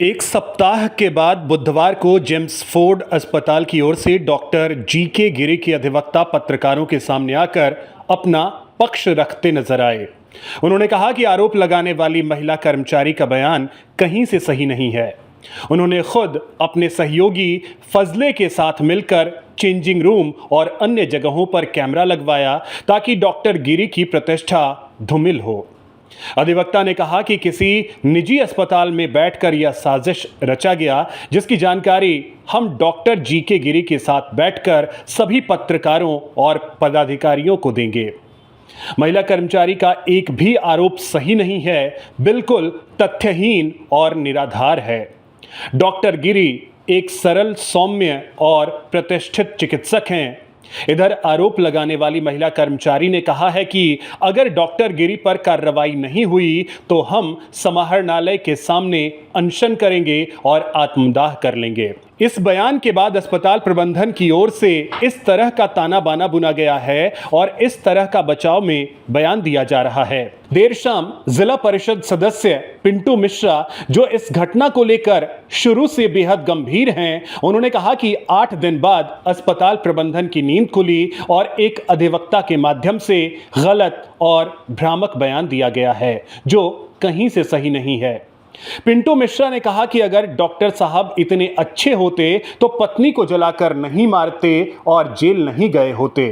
एक सप्ताह के बाद बुधवार को जेम्स फोर्ड अस्पताल की ओर से डॉक्टर जीके गिरी के अधिवक्ता पत्रकारों के सामने आकर अपना पक्ष रखते नजर आए। उन्होंने कहा कि आरोप लगाने वाली महिला कर्मचारी का बयान कहीं से सही नहीं है। उन्होंने खुद अपने सहयोगी फजले के साथ मिलकर चेंजिंग रूम और अन्य जगहों पर कैमरा लगवाया ताकि डॉक्टर गिरी की प्रतिष्ठा धूमिल हो। अधिवक्ता ने कहा कि किसी निजी अस्पताल में बैठकर यह साजिश रचा गया, जिसकी जानकारी हम डॉक्टर जीके गिरी के साथ बैठकर सभी पत्रकारों और पदाधिकारियों को देंगे। महिला कर्मचारी का एक भी आरोप सही नहीं है, बिल्कुल तथ्यहीन और निराधार है। डॉक्टर गिरी एक सरल, सौम्य और प्रतिष्ठित चिकित्सक हैं। इधर आरोप लगाने वाली महिला कर्मचारी ने कहा है कि अगर डॉक्टर गिरी पर कार्रवाई नहीं हुई तो हम समाहरणालय के सामने अनशन करेंगे और आत्मदाह कर लेंगे। इस बयान के बाद अस्पताल प्रबंधन की ओर से इस तरह का ताना बाना बुना गया है और इस तरह का बचाव में बयान दिया जा रहा है। देर शाम जिला परिषद सदस्य पिंटू मिश्रा, जो इस घटना को लेकर शुरू से बेहद गंभीर हैं, उन्होंने कहा कि 8 दिन बाद अस्पताल प्रबंधन की नींद खुली और एक अधिवक्ता के माध्यम से गलत और भ्रामक बयान दिया गया है, जो कहीं से सही नहीं है। पिंटू मिश्रा ने कहा कि अगर डॉक्टर साहब इतने अच्छे होते तो पत्नी को जलाकर नहीं मारते और जेल नहीं गए होते।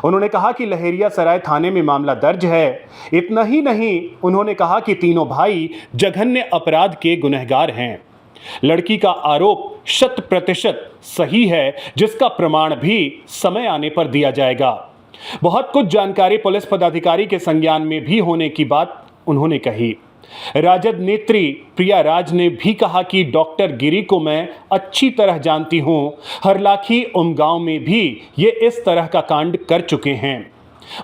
उन्होंने कहा कि लहेरियासराय थाने में मामला दर्ज है। इतना ही नहीं, उन्होंने कहा कि तीनों भाई जघन्य अपराध के गुनहगार हैं। लड़की का आरोप 100% सही है, जिसका प्रमाण भी समय आने पर दिया जाएगा। बहुत कुछ जानकारी पुलिस पदाधिकारी के संज्ञान में भी होने की बात उन्होंने कही। राजद नेत्री प्रिया राज ने भी कहा कि डॉक्टर गिरी को मैं अच्छी तरह जानती हूं। हरलाखी उमगांव में भी ये इस तरह का कांड कर चुके हैं।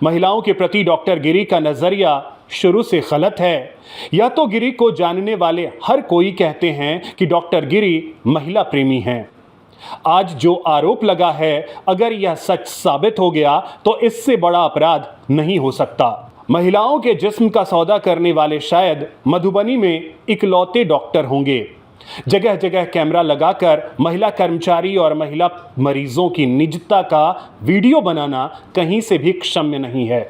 महिलाओं के प्रति डॉक्टर गिरी का नजरिया शुरू से गलत है। यह तो गिरी को जानने वाले हर कोई कहते हैं कि डॉक्टर गिरी महिला प्रेमी हैं। आज जो आरोप लगा है, अगर यह सच साबित हो गया तो इससे बड़ा अपराध नहीं हो सकता। महिलाओं के जिस्म का सौदा करने वाले शायद मधुबनी में इकलौते डॉक्टर होंगे। जगह जगह कैमरा लगाकर महिला कर्मचारी और महिला मरीजों की निजता का वीडियो बनाना कहीं से भी क्षम्य नहीं है।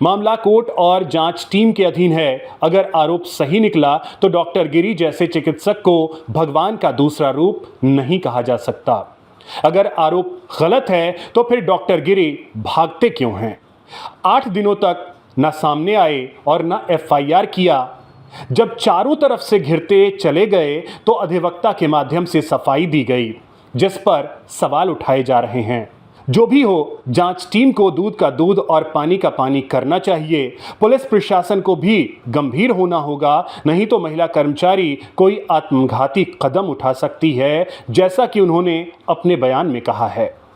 मामला कोर्ट और जांच टीम के अधीन है। अगर आरोप सही निकला तो डॉक्टर गिरी जैसे चिकित्सक को भगवान का दूसरा रूप नहीं कहा जा सकता। अगर आरोप गलत है तो फिर डॉक्टर गिरी भागते क्यों हैं? 8 दिनों तक न सामने आए और न एफआईआर किया। जब चारों तरफ से घिरते चले गए तो अधिवक्ता के माध्यम से सफाई दी गई, जिस पर सवाल उठाए जा रहे हैं। जो भी हो, जांच टीम को दूध का दूध और पानी का पानी करना चाहिए। पुलिस प्रशासन को भी गंभीर होना होगा, नहीं तो महिला कर्मचारी कोई आत्मघाती कदम उठा सकती है, जैसा कि उन्होंने अपने बयान में कहा है।